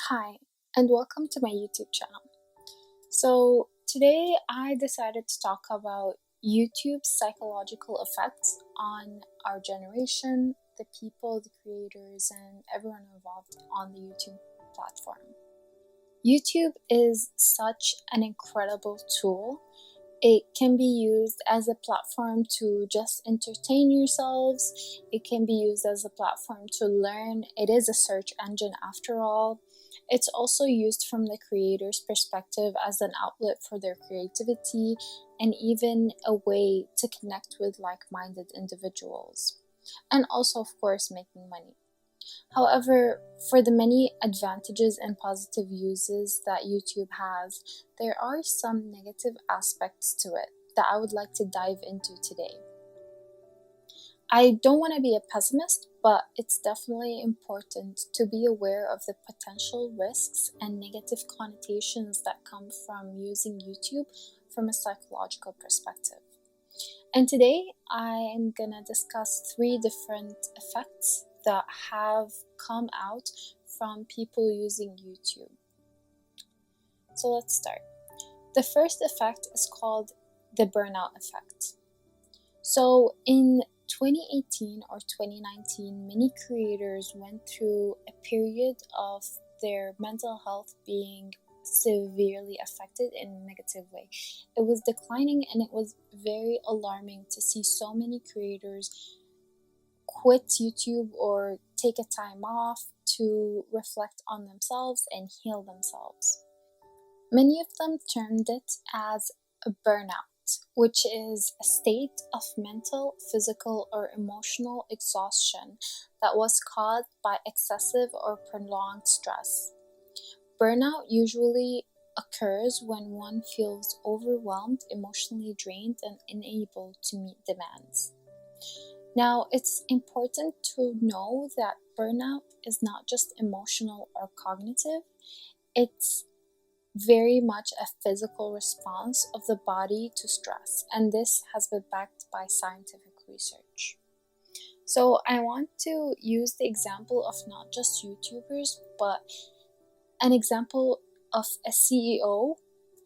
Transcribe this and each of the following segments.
Hi, and welcome to my YouTube channel. So, today I decided to talk about YouTube's psychological effects on our generation, the people, the creators, and everyone involved on the YouTube platform. YouTube is such an incredible tool. It can be used as a platform to just entertain yourselves. It can be used as a platform to learn. It is a search engine after all. It's also used from the creator's perspective as an outlet for their creativity and even a way to connect with like-minded individuals. And also, of course, making money. However, for the many advantages and positive uses that YouTube has, there are some negative aspects to it that I would like to dive into today. I don't want to be a pessimist, but it's definitely important to be aware of the potential risks and negative connotations that come from using YouTube from a psychological perspective. And today I am gonna discuss 3 different effects that have come out from people using YouTube. So let's start. The first effect is called the burnout effect. So in 2018 or 2019, many creators went through a period of their mental health being severely affected in a negative way. It was declining, and it was very alarming to see so many creators quit YouTube or take a time off to reflect on themselves and heal themselves. Many of them termed it as a burnout, which is a state of mental, physical, or emotional exhaustion that was caused by excessive or prolonged stress. Burnout usually occurs when one feels overwhelmed, emotionally drained, and unable to meet demands. Now, it's important to know that burnout is not just emotional or cognitive. It's very much a physical response of the body to stress, and this has been backed by scientific research. So I want to use the example of not just YouTubers, but an example of a CEO,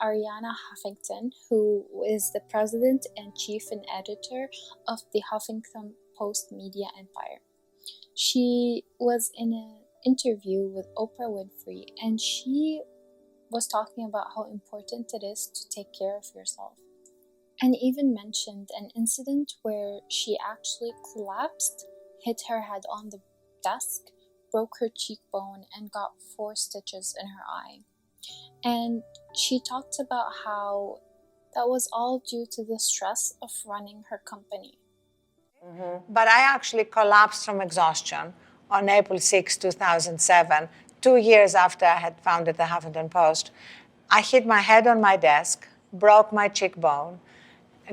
Arianna Huffington, who is the president and chief and editor of the Huffington Post media empire. She was in an interview with Oprah Winfrey, and she was talking about how important it is to take care of yourself, and even mentioned an incident where she actually collapsed, hit her head on the desk, broke her cheekbone, and got 4 stitches in her eye. And she talked about how that was all due to the stress of running her company. But I actually collapsed from exhaustion on April 6, 2007, 2 years after I had founded the Huffington Post. I hit my head on my desk, broke my cheekbone,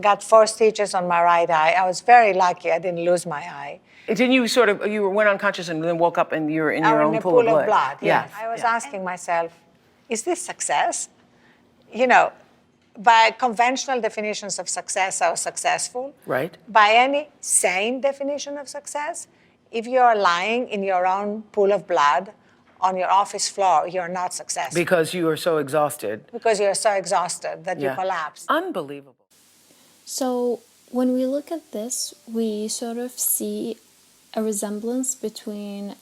got 4 stitches on my right eye. I was very lucky I didn't lose my eye. Didn't you went unconscious and then woke up and you were in your own pool of blood? Yes. I was asking myself, is this success? You know, by conventional definitions of success, I was successful. Right. By any sane definition of success, if you're lying in your own pool of blood on your office floor, you're not successful. Because you were so exhausted. Because you're so exhausted that you collapse. Unbelievable. So when we look at this, we sort of see a resemblance between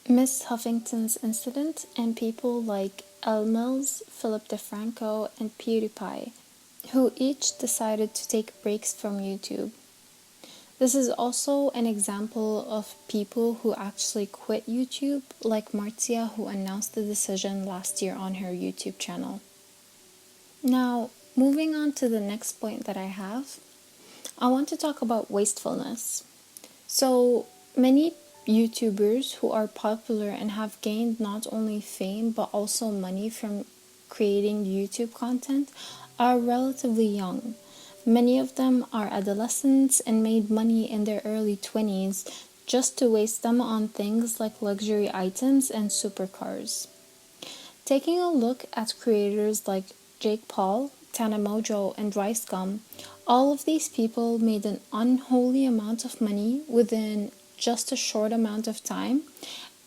Miss Huffington's incident and people like Elle Mills, Philip DeFranco, and PewDiePie, who each decided to take breaks from YouTube. This is also an example of people who actually quit YouTube, like Marcia, who announced the decision last year on her YouTube channel. Now, moving on to the next point that I have, I want to talk about wastefulness. So, many YouTubers who are popular and have gained not only fame but also money from creating YouTube content are relatively young. Many of them are adolescents and made money in their early 20s just to waste them on things like luxury items and supercars. Taking a look at creators like Jake Paul, Tana Mojo, and Rice Gum, all of these people made an unholy amount of money within just a short amount of time,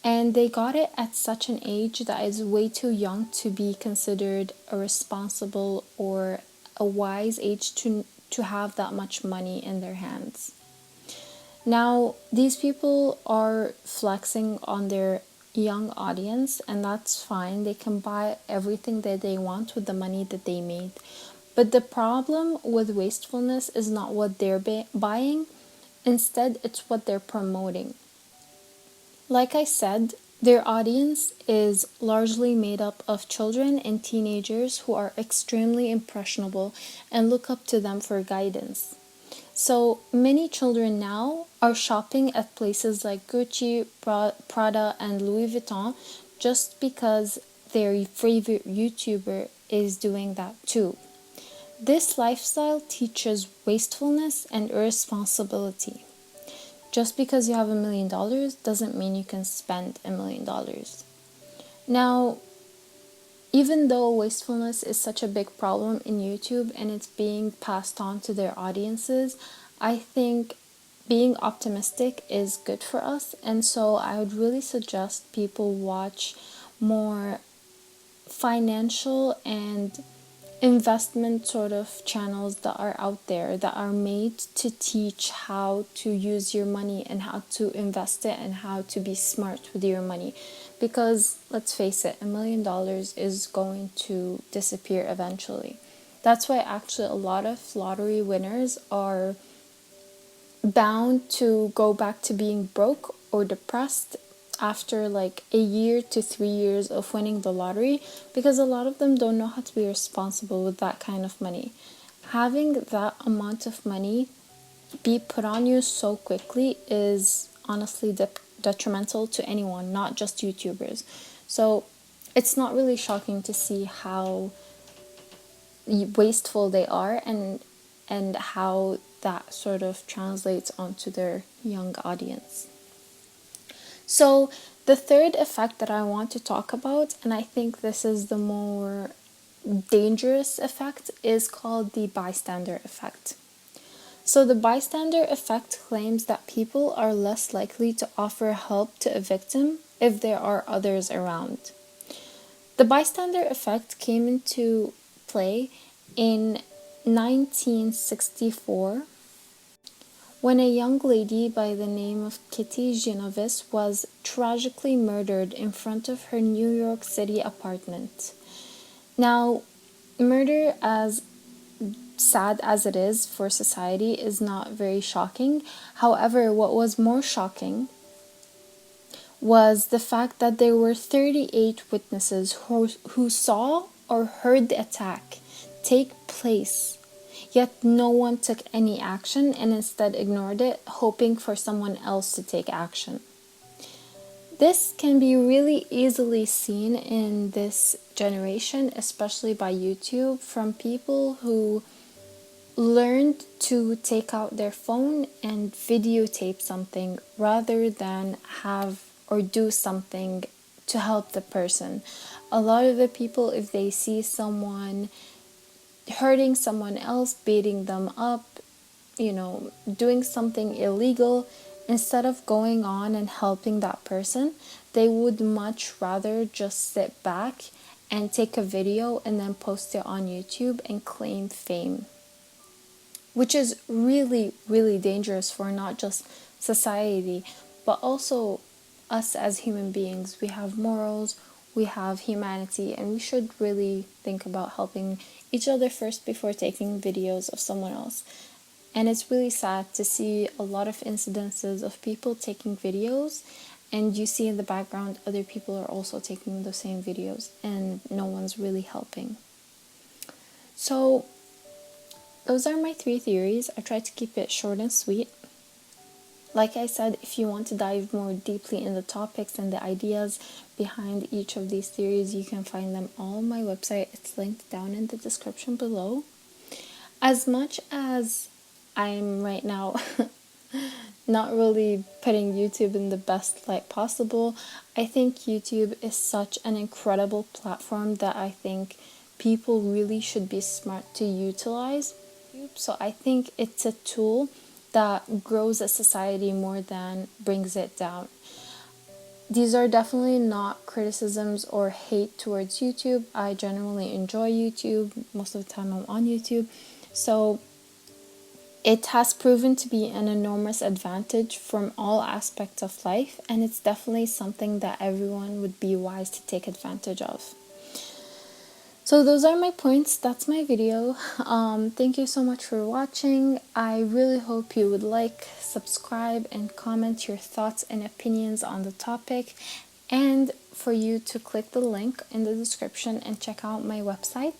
And they got it at such an age that is way too young to be considered a responsible or a wise age to have that much money in their hands. Now, these people are flexing on their young audience, and that's fine. They can buy everything that they want with the money that they made. But the problem with wastefulness is not what they're buying, instead, it's what they're promoting. Like I said, their audience is largely made up of children and teenagers who are extremely impressionable and look up to them for guidance. So many children now are shopping at places like Gucci, Prada, and Louis Vuitton just because their favorite YouTuber is doing that too. This lifestyle teaches wastefulness and irresponsibility. Just because you have $1 million doesn't mean you can spend $1 million. Now, even though wastefulness is such a big problem in YouTube and it's being passed on to their audiences, I think being optimistic is good for us. And so I would really suggest people watch more financial and investment sort of channels that are out there that are made to teach how to use your money and how to invest it and how to be smart with your money. Because let's face it, $1 million is going to disappear eventually. That's why actually a lot of lottery winners are bound to go back to being broke or depressed after like a year to 3 years of winning the lottery, because a lot of them don't know how to be responsible with that kind of money. Having that amount of money be put on you so quickly is honestly detrimental to anyone, not just YouTubers. So it's not really shocking to see how wasteful they are and how that sort of translates onto their young audience. So the third effect that I want to talk about, and I think this is the more dangerous effect, is called the bystander effect. So the bystander effect claims that people are less likely to offer help to a victim if there are others around. The bystander effect came into play in 1964 when a young lady by the name of Kitty Genovese was tragically murdered in front of her New York City apartment. Now, murder, as sad as it is for society, is not very shocking. However, what was more shocking was the fact that there were 38 witnesses who saw or heard the attack take place. Yet no one took any action and instead ignored it, hoping for someone else to take action. This can be really easily seen in this generation, especially by YouTube, from people who learned to take out their phone and videotape something rather than have or do something to help the person. A lot of the people, if they see someone hurting someone else, beating them up, doing something illegal, instead of going on and helping that person, they would much rather just sit back and take a video and then post it on YouTube and claim fame. Which is really, really dangerous for not just society, but also us as human beings. We have morals, we have humanity, and we should really think about helping each other first before taking videos of someone else. And it's really sad to see a lot of incidences of people taking videos, and you see in the background other people are also taking the same videos, and no one's really helping. So those are my 3 theories. I tried to keep it short and sweet. Like I said, if you want to dive more deeply in the topics and the ideas behind each of these theories, you can find them all on my website. It's linked down in the description below. As much as I'm right now not really putting YouTube in the best light possible, I think YouTube is such an incredible platform that I think people really should be smart to utilize. So I think it's a tool that grows a society more than brings it down. these are definitely not criticisms or hate towards YouTube. I genuinely enjoy YouTube. Most of the time I'm on YouTube. So it has proven to be an enormous advantage from all aspects of life, and it's definitely something that everyone would be wise to take advantage of. So those are my points. That's my video. Thank you so much for watching. I really hope you would like, subscribe, and comment your thoughts and opinions on the topic, and for you to click the link in the description and check out my website.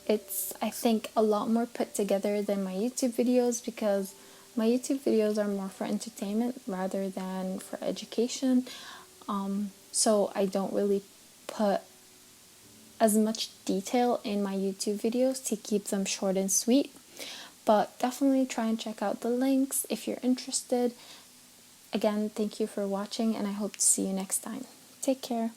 It's, I think, a lot more put together than my YouTube videos, because my YouTube videos are more for entertainment rather than for education. So I don't really put as much detail in my YouTube videos to keep them short and sweet. But definitely try and check out the links if you're interested. Again, thank you for watching, and I hope to see you next time. Take care.